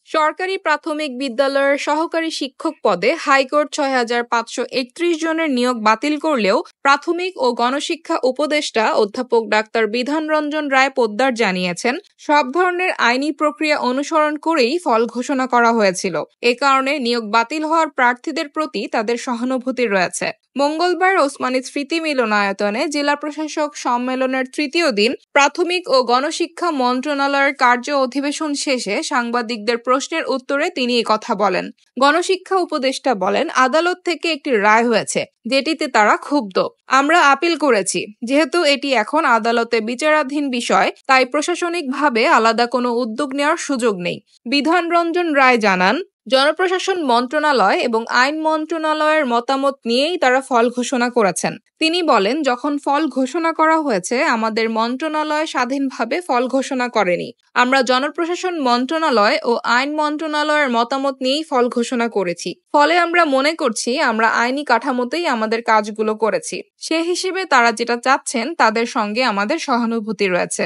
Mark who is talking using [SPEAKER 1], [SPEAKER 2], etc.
[SPEAKER 1] সরকারি প্রাথমিক বিদ্যালয়ের সহকারী শিক্ষক পদে হাইকোর্ট ৬,৫৩১ জনের নিয়োগ বাতিল করলেও প্রাথমিক ও গণশিক্ষা উপদেষ্টা অধ্যাপক ডাক্তার বিধান রঞ্জন রায় পোদ্দার জানিয়েছেন, সব ধরনের আইনি প্রক্রিয়া অনুসরণ করেই ফল ঘোষণা করা হয়েছিল। এ কারণে নিয়োগ বাতিল হওয়ার প্রার্থীদের প্রতি তাদের সহানুভূতি রয়েছে। মঙ্গলবার ওসমানী স্মৃতি মিলনায়তনে জেলা প্রশাসক সম্মেলনের তৃতীয় দিন প্রাথমিক ও গণশিক্ষা মন্ত্রণালয়ের কার্য অধিবেশন শেষে সাংবাদিকদের প্রশ্নের উত্তরে তিনি এই কথা বলেন। গণশিক্ষা উপদেষ্টা বলেন, আদালত থেকে একটি রায় হয়েছে, যেটিতে তারা ক্ষুব্ধ। আমরা আপিল করেছি। যেহেতু এটি এখন আদালতে বিচারাধীন বিষয়, তাই প্রশাসনিকভাবে আলাদা কোনো উদ্যোগ নেওয়ার সুযোগ নেই। বিধান রঞ্জন রায় জানান, জনপ্রশাসন মন্ত্রণালয় এবং আইন মন্ত্রণালয়ের মতামত নিয়েই তারা ফল ঘোষণা করেছেন। তিনি বলেন, যখন ফল ঘোষণা করা হয়েছে, আমাদের মন্ত্রণালয় স্বাধীনভাবে ফল ঘোষণা করেনি। আমরা জনপ্রশাসন মন্ত্রণালয় ও আইন মন্ত্রণালয়ের মতামত নিয়েই ফল ঘোষণা করেছি। ফলে আমরা মনে করছি আমরা আইনি কাঠামোতেই আমাদের কাজগুলো করেছি। সে হিসেবে তারা যেটা চাচ্ছেন তাদের সঙ্গে আমাদের সহানুভূতি রয়েছে।